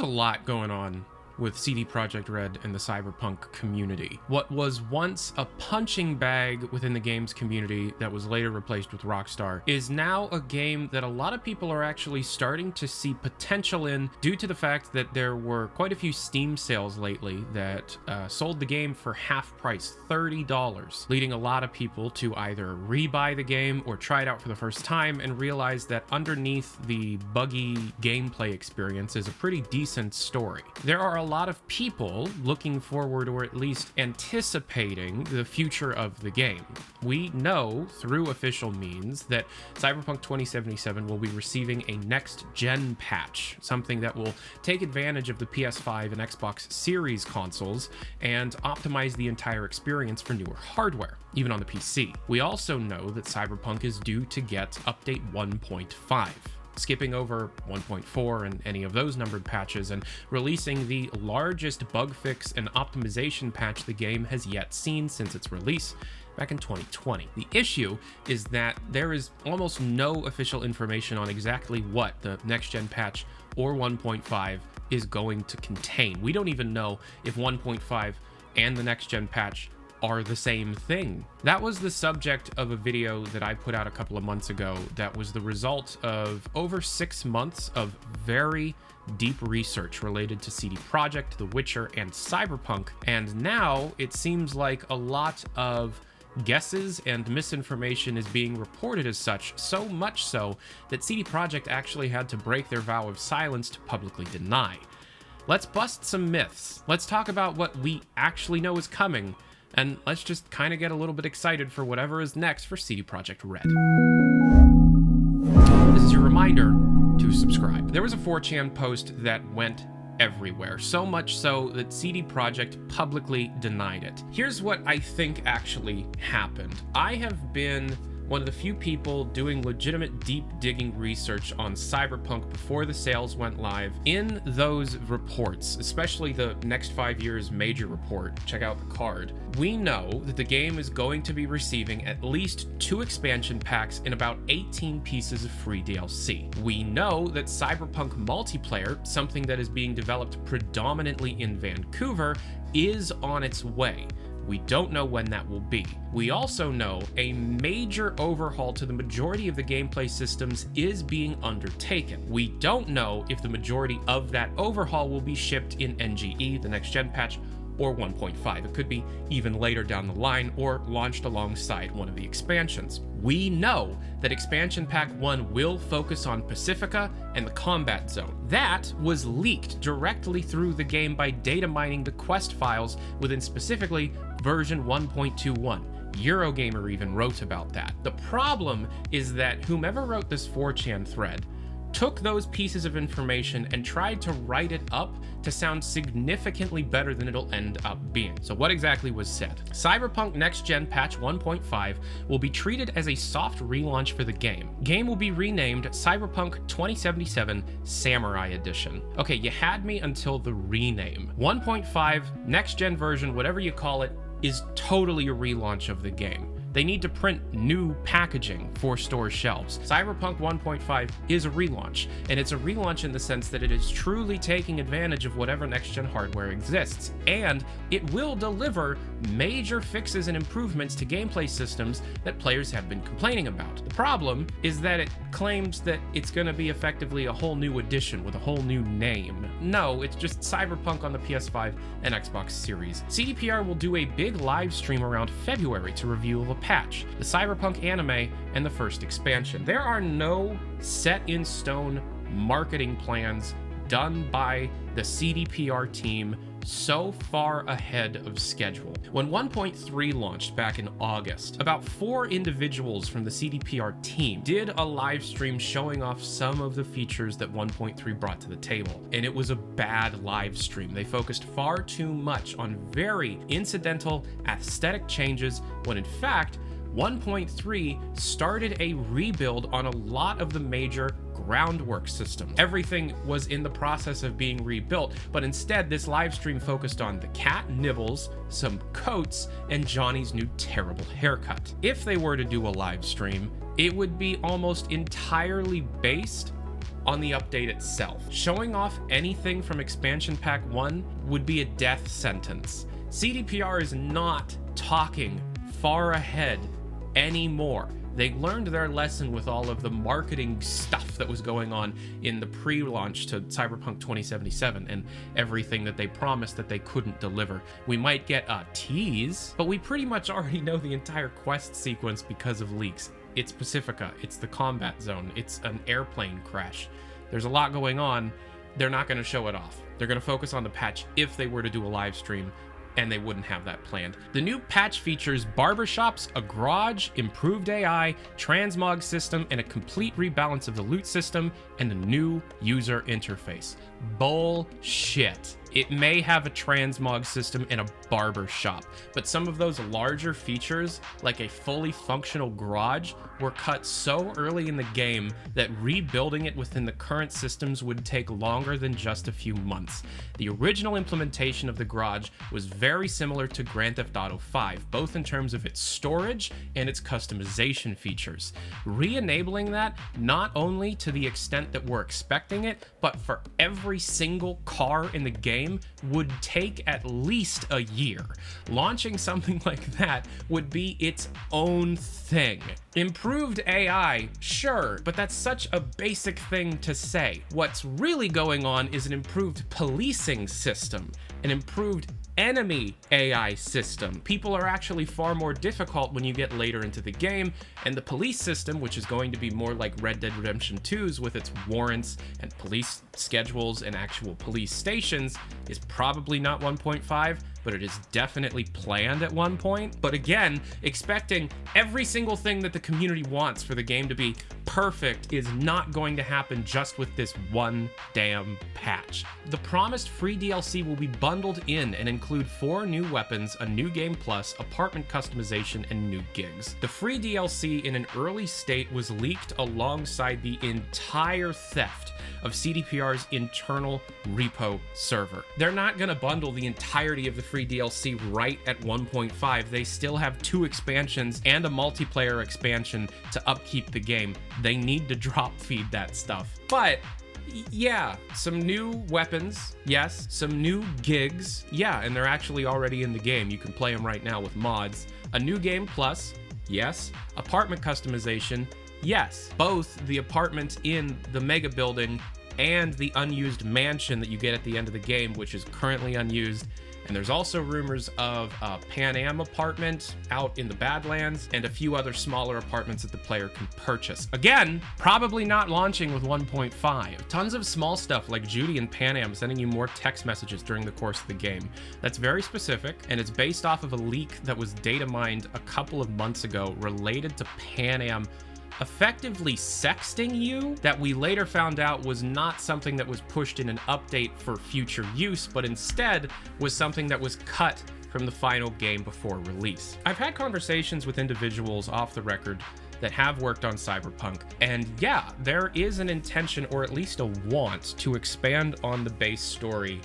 a lot going on with CD Projekt Red and the Cyberpunk community. What was once a punching bag within the game's community that was later replaced with Rockstar is now a game that a lot of people are actually starting to see potential in, due to the fact that there were quite a few Steam sales lately that sold the game for half price, $30, leading a lot of people to either rebuy the game or try it out for the first time and realize that underneath the buggy gameplay experience is a pretty decent story. There are a lot of people looking forward, or at least anticipating, the future of the game. We know through official means that Cyberpunk 2077 will be receiving a next-gen patch, something that will take advantage of the PS5 and Xbox Series consoles and optimize the entire experience for newer hardware, even on the PC. We also know that Cyberpunk is due to get update 1.5. skipping over 1.4 and any of those numbered patches, and releasing the largest bug fix and optimization patch the game has yet seen since its release back in 2020. The issue is that there is almost no official information on exactly what the next-gen patch or 1.5 is going to contain. We don't even know if 1.5 and the next-gen patch are the same thing. That was the subject of a video that I put out a couple of months ago that was the result of over 6 months of very deep research related to CD Projekt, The Witcher, and Cyberpunk, and now it seems like a lot of guesses and misinformation is being reported as such, so much so that CD Projekt actually had to break their vow of silence to publicly deny. Let's bust some myths. Let's talk about what we actually know is coming, and let's just kind of get a little bit excited for whatever is next for CD Projekt Red. This is your reminder to subscribe. There was a 4chan post that went everywhere, so much so that CD Projekt publicly denied it. Here's what I think actually happened. I have been one of the few people doing legitimate deep digging research on Cyberpunk before the sales went live. In those reports, especially the next 5 years major report, check out the card, we know that the game is going to be receiving at least 2 expansion packs and about 18 pieces of free DLC. We know that Cyberpunk multiplayer, something that is being developed predominantly in Vancouver, is on its way. We don't know when that will be. We also know a major overhaul to the majority of the gameplay systems is being undertaken. We don't know if the majority of that overhaul will be shipped in NGE, the next gen patch, or 1.5. It could be even later down the line or launched alongside one of the expansions. We know that expansion pack 1 will focus on Pacifica and the combat zone. That was leaked directly through the game by data mining the quest files within specifically version 1.21. Eurogamer even wrote about that. The problem is that whomever wrote this 4chan thread took those pieces of information and tried to write it up to sound significantly better than it'll end up being. So what exactly was said? Cyberpunk Next Gen Patch 1.5 will be treated as a soft relaunch for the game. Game will be renamed Cyberpunk 2077 Samurai Edition. Okay, you had me until the rename. 1.5, Next Gen version, whatever you call it, is totally a relaunch of the game. They need to print new packaging for store shelves. Cyberpunk 1.5 is a relaunch, and it's a relaunch in the sense that it is truly taking advantage of whatever next-gen hardware exists, and it will deliver major fixes and improvements to gameplay systems that players have been complaining about. The problem is that it claims that it's going to be effectively a whole new edition with a whole new name. No, it's just Cyberpunk on the PS5 and Xbox Series. CDPR will do a big live stream around February to review the patch, the Cyberpunk anime, and the first expansion. There are no set-in-stone marketing plans done by the CDPR team so far ahead of schedule. When 1.3 launched back in August, about 4 individuals from the CDPR team did a live stream showing off some of the features that 1.3 brought to the table, and it was a bad live stream. They focused far too much on very incidental aesthetic changes when in fact 1.3 started a rebuild on a lot of the major groundwork systems. Everything was in the process of being rebuilt, but instead this live stream focused on the cat nibbles, some coats, and Johnny's new terrible haircut. If they were to do a live stream, it would be almost entirely based on the update itself. Showing off anything from Expansion Pack 1 would be a death sentence. CDPR is not talking far ahead anymore. They learned their lesson with all of the marketing stuff that was going on in the pre-launch to Cyberpunk 2077 and everything that they promised that they couldn't deliver. We might get a tease, but we pretty much already know the entire quest sequence because of leaks. It's Pacifica, it's the combat zone, it's an airplane crash. There's a lot going on. They're not going to show it off. They're going to focus on the patch if they were to do a live stream, and they wouldn't have that planned. The new patch features barbershops, a garage, improved AI, transmog system, and a complete rebalance of the loot system, and a new user interface. Bullshit. It may have a transmog system and a barbershop, but some of those larger features, like a fully functional garage, were cut so early in the game that rebuilding it within the current systems would take longer than just a few months. The original implementation of the garage was very similar to Grand Theft Auto 5, both in terms of its storage and its customization features. Re-enabling that, not only to the extent that we're expecting it, but for every single car in the game, would take at least a year. Launching something like that would be its own thing. Improved AI, sure, but that's such a basic thing to say. What's really going on is an improved policing system, an improved enemy AI system. People are actually far more difficult when you get later into the game, and the police system, which is going to be more like Red Dead Redemption 2's with its warrants and police schedules and actual police stations, is probably not 1.5, but it is definitely planned at one point. But again, expecting every single thing that the community wants for the game to be perfect is not going to happen just with this one damn patch. The promised free DLC will be bundled in and include 4 new weapons, a new game plus, apartment customization, and new gigs. The free DLC in an early state was leaked alongside the entire theft of CDPR's internal repo server. They're not gonna bundle the entirety of the free DLC right at 1.5. They still have 2 expansions and a multiplayer expansion to upkeep the game. They need to drop feed that stuff. But yeah, some new weapons, yes, some new gigs, yeah, and they're actually already in the game. You can play them right now with mods. A new game plus, yes. Apartment customization, yes. Both the apartment in the mega building and the unused mansion that you get at the end of the game, which is currently unused. And there's also rumors of a Pan Am apartment out in the Badlands and a few other smaller apartments that the player can purchase. Again, probably not launching with 1.5. Tons of small stuff like Judy and Pan Am sending you more text messages during the course of the game. That's very specific, and it's based off of a leak that was data mined a couple of months ago related to Pan Am effectively sexting you, that we later found out was not something that was pushed in an update for future use, but instead was something that was cut from the final game before release. I've had conversations with individuals off the record that have worked on Cyberpunk, and yeah, there is an intention, or at least a want, to expand on the base story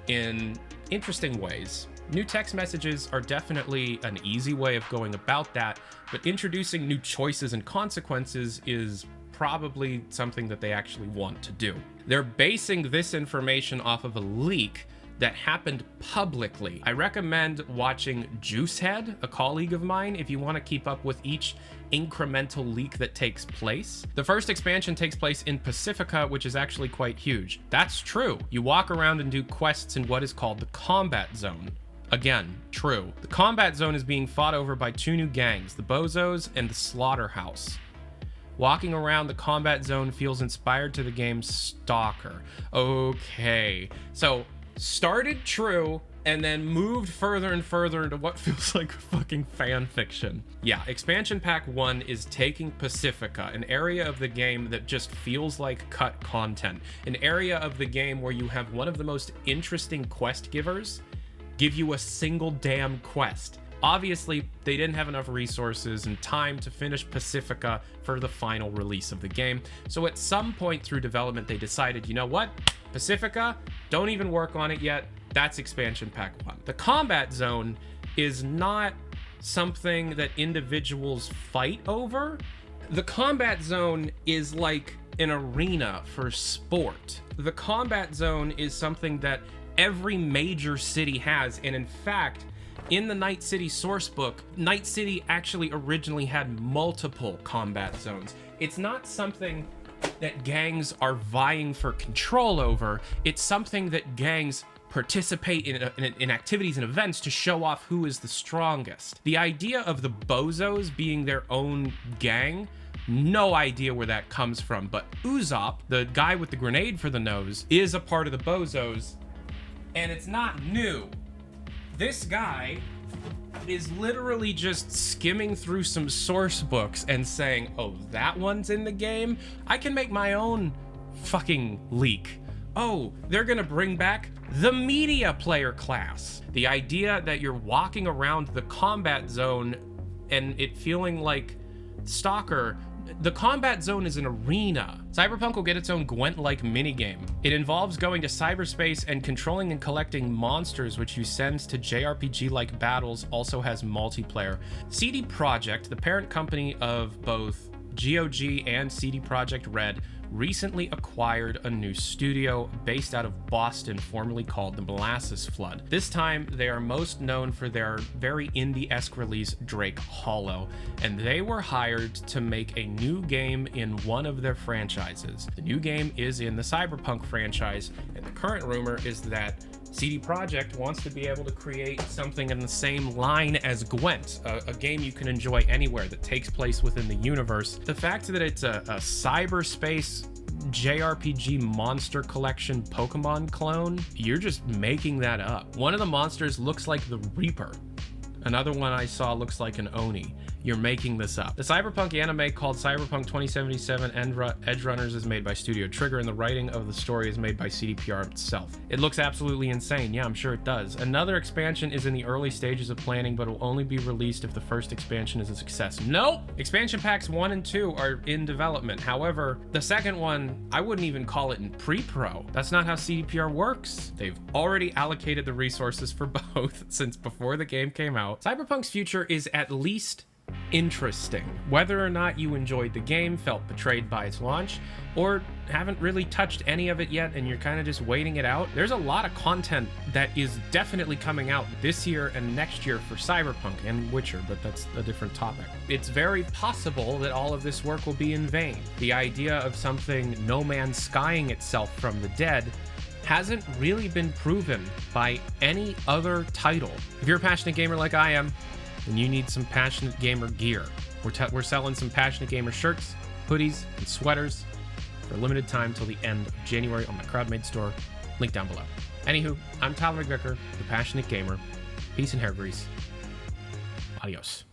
in interesting ways. New text messages are definitely an easy way of going about that, but introducing new choices and consequences is probably something that they actually want to do. They're basing this information off of a leak that happened publicly. I recommend watching Juicehead, a colleague of mine, if you want to keep up with each incremental leak that takes place. The first expansion takes place in Pacifica, which is actually quite huge. That's true. You walk around and do quests in what is called the combat zone. Again, true. The combat zone is being fought over by 2 new gangs, the Bozos and the Slaughterhouse. Walking around the combat zone feels inspired to the game Stalker. Okay, so started true and then moved further and further into what feels like fucking fan fiction. Yeah, Expansion Pack 1 is taking Pacifica, an area of the game that just feels like cut content, an area of the game where you have one of the most interesting quest givers give you a single damn quest. Obviously, they didn't have enough resources and time to finish Pacifica for the final release of the game. So at some point through development, they decided, you know what? Pacifica, don't even work on it yet. That's Expansion Pack 1. The combat zone is not something that individuals fight over. The combat zone is like an arena for sport. The combat zone is something that every major city has, and in fact, in the Night City sourcebook, Night City actually originally had multiple combat zones. It's not something that gangs are vying for control over, it's something that gangs participate in activities and events to show off who is the strongest. The idea of the Bozos being their own gang, no idea where that comes from, but Usopp, the guy with the grenade for the nose, is a part of the Bozos, and it's not new. This guy is literally just skimming through some source books and saying, oh, that one's in the game? I can make my own fucking leak. Oh, they're gonna bring back the media player class. The idea that you're walking around the combat zone and it feeling like Stalker. The combat zone is an arena. Cyberpunk will get its own Gwent-like minigame. It involves going to cyberspace and controlling and collecting monsters, which you send to JRPG-like battles, also has multiplayer. CD Projekt, the parent company of both GOG and CD Projekt Red, recently acquired a new studio based out of Boston, formerly called the Molasses Flood. This time, they are most known for their very indie-esque release, Drake Hollow, and they were hired to make a new game in one of their franchises. The new game is in the Cyberpunk franchise, and the current rumor is that CD Projekt wants to be able to create something in the same line as Gwent, a game you can enjoy anywhere that takes place within the universe. The fact that it's a cyberspace JRPG monster collection Pokemon clone, you're just making that up. One of the monsters looks like the Reaper. Another one I saw looks like an Oni. You're making this up. The Cyberpunk anime called Cyberpunk 2077 Edge Runners is made by Studio Trigger, and the writing of the story is made by CDPR itself. It looks absolutely insane. Yeah, I'm sure it does. Another expansion is in the early stages of planning, but will only be released if the first expansion is a success. Nope! Expansion packs 1 and 2 are in development. However, the second one, I wouldn't even call it in pre-pro. That's not how CDPR works. They've already allocated the resources for both since before the game came out. Cyberpunk's future is at least interesting. Whether or not you enjoyed the game, felt betrayed by its launch, or haven't really touched any of it yet and you're kind of just waiting it out, there's a lot of content that is definitely coming out this year and next year for Cyberpunk and Witcher, but that's a different topic. It's very possible that all of this work will be in vain. The idea of something No Man's Skying itself from the dead hasn't really been proven by any other title. If you're a passionate gamer like I am, then you need some Passionate Gamer gear. We're selling some Passionate Gamer shirts, hoodies, and sweaters for a limited time till the end of January on my CrowdMade store. Link down below. Anywho, I'm Tyler McVicker, the Passionate Gamer. Peace and hair grease. Adios.